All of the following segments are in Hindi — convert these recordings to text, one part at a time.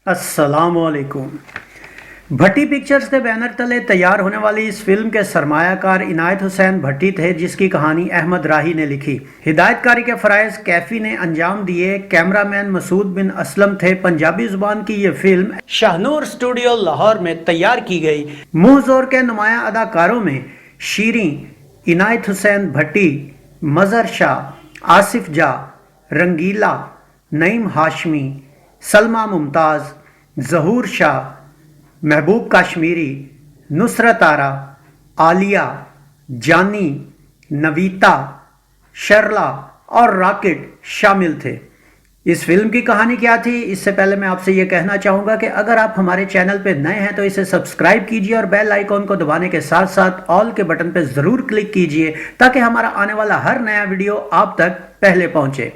अस्सलामुअलैकुम। भट्टी पिक्चर्स के बैनर तले तैयार होने वाली इस फिल्म के सरमायाकार इनायत हुसैन भट्टी थे, जिसकी कहानी अहमद राही ने लिखी। हिदायतकारी के फराइज कैफी ने अंजाम दिए। कैमरामैन मसूद बिन असलम थे। पंजाबी जुबान की ये फिल्म शाहनूर स्टूडियो लाहौर में तैयार की गई। मुंह जोर के नुमाया अदाकारों में शीरी, इनायत हुसैन भट्टी, मजहर शाह, आसिफ जा, रंगीला, नईम हाशमी, सलमा मुमताज़, ज़हूर शाह, महबूब कश्मीरी, नुसरत आरा, आलिया, जानी, नवीता, शर्ला और रॉकेट शामिल थे। इस फिल्म की कहानी क्या थी, इससे पहले मैं आपसे ये कहना चाहूँगा कि अगर आप हमारे चैनल पर नए हैं तो इसे सब्सक्राइब कीजिए और बेल आइकॉन को दबाने के साथ साथ ऑल के बटन पर ज़रूर क्लिक कीजिए ताकि हमारा आने वाला हर नया वीडियो आप तक पहले पहुँचे।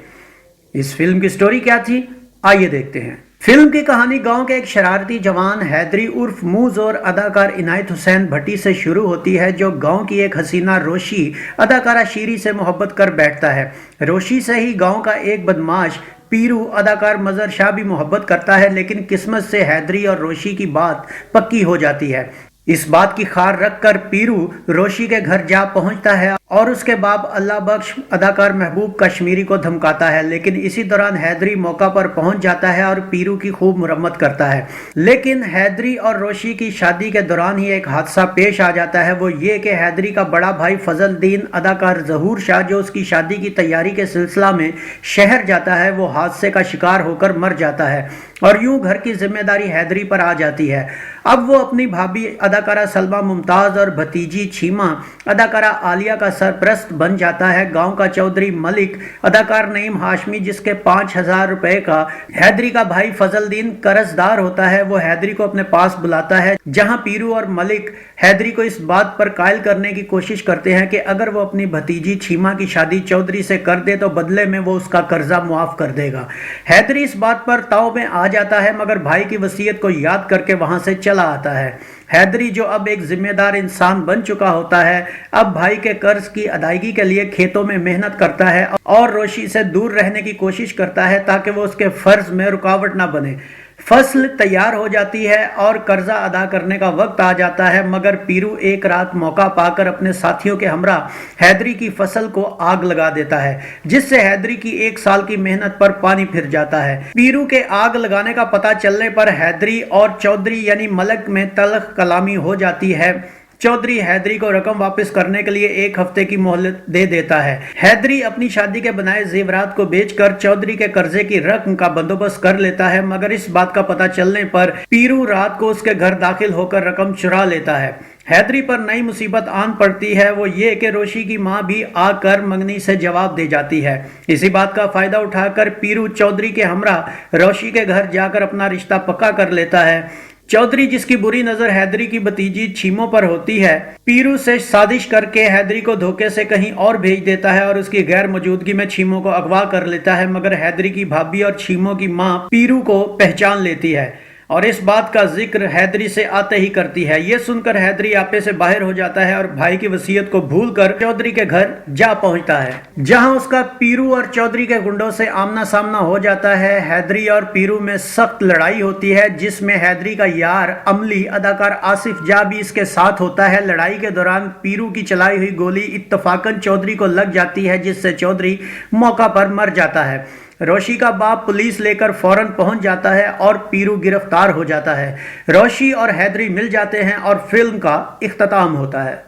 इस फिल्म की स्टोरी क्या थी, आइए देखते हैं। फिल्म की कहानी गांव के एक शरारती जवान हैदरी उर्फ मुंहजोर अदाकार इनायत हुसैन भट्टी से शुरू होती है, जो गांव की एक हसीना रोशी अदाकारा शीरी से मोहब्बत कर बैठता है। रोशी से ही गांव का एक बदमाश पीरू अदाकार मजहर शाह भी मोहब्बत करता है, लेकिन किस्मत से हैदरी और रोशी की बात पक्की हो जाती है। इस बात की खार रखकर पीरू रोशी के घर जा पहुंचता है और उसके बाप अल्लाह बख्श अदाकार महबूब कश्मीरी को धमकाता है, लेकिन इसी दौरान हैदरी मौका पर पहुंच जाता है और पीरू की खूब मुरम्मत करता है। लेकिन हैदरी और रोशी की शादी के दौरान ही एक हादसा पेश आ जाता है। वो ये कि हैदरी का बड़ा भाई फजल दीन अदाकार ज़हूर शाह, जो उसकी शादी की तैयारी के सिलसिला में शहर जाता है, वो हादसे का शिकार होकर मर जाता है और यूं घर की जिम्मेदारी हैदरी पर आ जाती है। अब वो अपनी भाभी अदाकारा सलमा मुमताज़ और भतीजी छीमा अदाकारा आलिया का सरपरस्त बन जाता है। गांव का चौधरी मलिक अदाकार नईम हाशमी, जिसके 5,000 रुपए का हैदरी का भाई फजलदीन कर्जदार होता है, वो हैदरी को अपने पास बुलाता है, जहां पीरू और मलिक हैदरी को इस बात पर कायल करने की कोशिश करते हैं कि अगर वो अपनी भतीजी छीमा की शादी चौधरी से कर दे तो बदले में वो उसका कर्जा मुआफ कर देगा। हैदरी इस बात पर ताव में आ जाता है, मगर भाई की वसीयत को याद करके वहां से चला आता है। हैदरी, जो अब एक जिम्मेदार इंसान बन चुका होता है, अब भाई के कर्ज की अदायगी के लिए खेतों में मेहनत करता है और रोशी से दूर रहने की कोशिश करता है ताकि वो उसके फर्ज में रुकावट ना बने। फसल तैयार हो जाती है और कर्जा अदा करने का वक्त आ जाता है, मगर पीरू एक रात मौका पाकर अपने साथियों के हमरा हैदरी की फसल को आग लगा देता है, जिससे हैदरी की 1 साल की मेहनत पर पानी फिर जाता है। पीरू के आग लगाने का पता चलने पर हैदरी और चौधरी यानी मलक में तल्ख कलामी हो जाती है। चौधरी हैदरी को रकम वापस करने के लिए 1 हफ्ते की मोहलत दे देता है। हैदरी अपनी शादी के बनाए जेवरात को बेचकर चौधरी के कर्जे की रकम का बंदोबस्त कर लेता है, मगर इस बात का पता चलने पर पीरू रात को उसके घर दाखिल होकर रकम चुरा लेता है। हैदरी पर नई मुसीबत आन पड़ती है, वो ये कि रोशी की मां भी आकर मंगनी से जवाब दे जाती है। इसी बात का फायदा उठाकर पीरू चौधरी के हमरा रोशी के घर जाकर अपना रिश्ता पक्का कर लेता है। चौधरी, जिसकी बुरी नजर हैदरी की भतीजी छीमों पर होती है, पीरू से साजिश करके हैदरी को धोखे से कहीं और भेज देता है और उसकी गैर मौजूदगी में छीमों को अगवा कर लेता है, मगर हैदरी की भाभी और छीमों की मां पीरू को पहचान लेती है और इस बात का जिक्र हैदरी से आते ही करती है। यह सुनकर हैदरी आपे से बाहर हो जाता है और भाई की वसीयत को भूलकर चौधरी के घर जा पहुंचता है, जहां उसका पीरू और चौधरी के गुंडों से आमना सामना हो जाता है। हैदरी और पीरू में सख्त लड़ाई होती है, जिसमें हैदरी का यार अमली अदाकार आसिफ जा भी इसके साथ होता है। लड़ाई के दौरान पीरू की चलाई हुई गोली इत्तफाकन चौधरी को लग जाती है, जिससे चौधरी मौका पर मर जाता है। रोशी का बाप पुलिस लेकर फौरन पहुंच जाता है और पीरू गिरफ्तार हो जाता है। रोशी और हैदरी मिल जाते हैं और फिल्म का इख्तिताम होता है।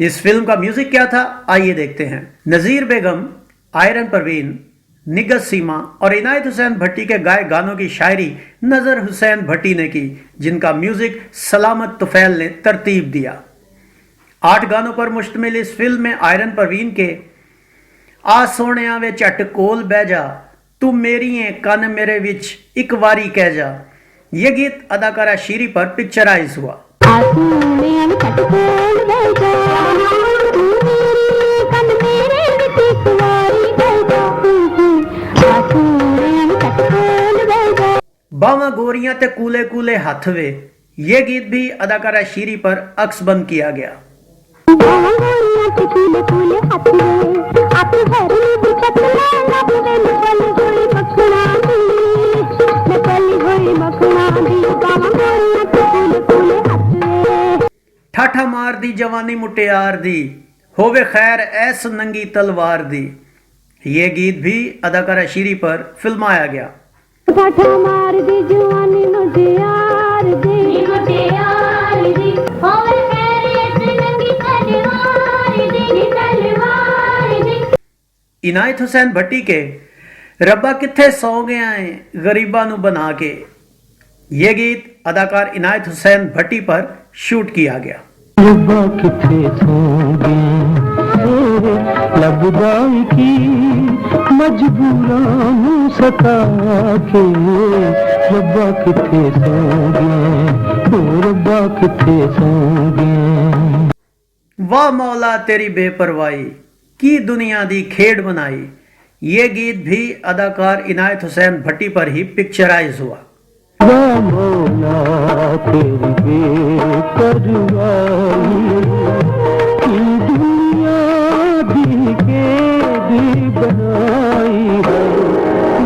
इस फिल्म का म्यूजिक क्या था, आइए देखते हैं। नज़ीर बेगम, आयरन परवीन, निगत सीमा और इनायत हुसैन भट्टी के गाए गानों की शायरी नजर हुसैन भट्टी ने की, जिनका म्यूजिक सलामत तुफैल ने तरतीब दिया। 8 गानों पर मुश्तमिल इस फिल्म में आयरन परवीन के आ सोहणिया वे झट कोल बह जा, तू मेरी है कन मेरे विच एक वारी कह जा, ये गीत अदाकारा शीरी पर पिक्चराइज हुआ। बावा गोरियां ते कूले कूले हाथ वे, ये गीत भी अदाकारा शीरी पर अक्सबंद किया गया। काठा मार दी जवानी मुटियार दी, होवे खैर ऐस नंगी तलवार दी। ये गीत भी अदाकारा शीरी पर फिल्माया गया। काठा मार दी जवानी मुटियार दी, मुटियार दी, होवे खैर ऐस नंगी तलवार दी, तलवार दी। इनायत हुसैन भट्टी के रब्बा किथे सौ गया है गरीबा नू बना के, ये गीत अदाकार इनायत हुसैन भट्टी पर शूट किया गया। रब्बा किथे सो गए लबदाई की मजबूरां नू सता के, रब्बा किथे सो गए ओ रब्बा किथे सो गए। वाह मौला तेरी बेपरवाही की दुनिया दी खेड बनाई, ये गीत भी अदाकार इनायत हुसैन भट्टी पर ही पिक्चराइज हुआ। वाह मौला तेरी बेपरवाही की दुनिया दी खेड बनाई है,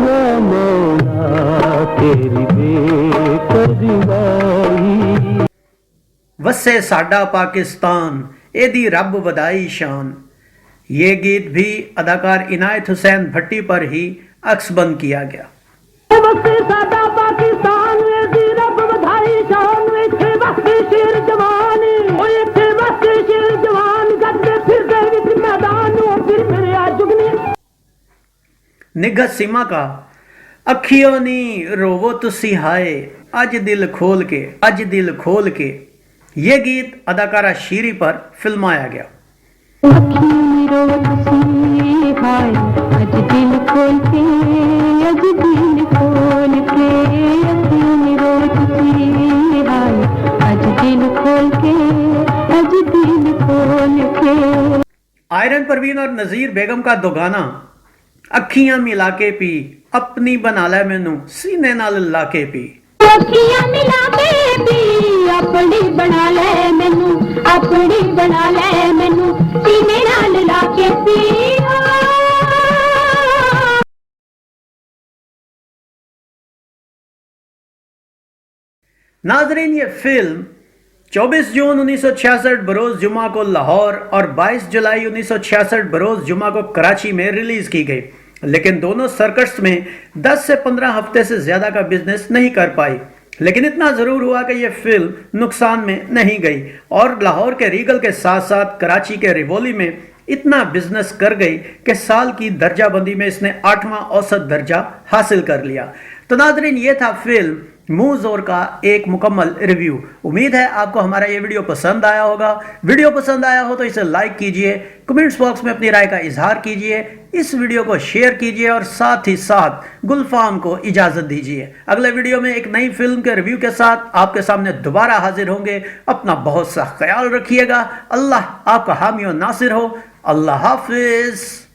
वाह मौला तेरी बेपरवाही। वसे साडा पाकिस्तान एदी रब वदाई शान, ये गीत भी अदाकार इनायत हुसैन भट्टी पर ही अक्सबंद किया गया। वसे साडा पाकिस्तान एदी रब वधाई शान, इत्थे वसदे शेर जवान, ओए इत्थे वसदे शेर जवान, गद्दे फिरदे विच मैदान नूं फिर मेरे आ जुगनी। निगत सीमा का अखियों नी रोवो तुसी हाय, अज दिल खोल के, अज दिल खोल के, ये गीत अदाकारा शीरी पर फिल्माया गया। अखियों रो तुसी हाय, अज दिल खोल के, अज दिल खोल के, अखियों रो तुसी हाय, अज दिल खोल के, अज दिल खोल के। आयरन परवीन और नजीर बेगम का दो गाना अखियां मिला के पी, अपनी बना ले मैनू सीने नाल ला के पी। अखियां मिला के पी, अपनी बना ले मैनू, अपनी बना ले मैनू सीने नाल ला के पी। नाजरीन, ये फिल्म 24 जून 1966 बरोज जुमा को लाहौर और 22 जुलाई 1966 बरोज जुमा को कराची में रिलीज की गई, लेकिन दोनों सर्कट्स में 10 से 15 हफ्ते से ज्यादा का बिजनेस नहीं कर पाई। लेकिन इतना जरूर हुआ कि यह फिल्म नुकसान में नहीं गई और लाहौर के रीगल के साथ साथ कराची के रिवोली में इतना बिजनेस कर गई कि साल की दर्जाबंदी में इसने 8वां औसत दर्जा हासिल कर लिया। तो नाजरीन, ये था फिल्म मुंह जोर का एक मुकम्मल रिव्यू। उम्मीद है आपको हमारा ये वीडियो पसंद आया होगा। वीडियो पसंद आया हो तो इसे लाइक कीजिए, कमेंट्स बॉक्स में अपनी राय का इजहार कीजिए, इस वीडियो को शेयर कीजिए और साथ ही साथ गुलफाम को इजाजत दीजिए। अगले वीडियो में एक नई फिल्म के रिव्यू के साथ आपके सामने दोबारा हाजिर होंगे। अपना बहुत सा ख्याल रखिएगा। अल्लाह आपका हामी और नासिर हो। अल्लाह हाफिज।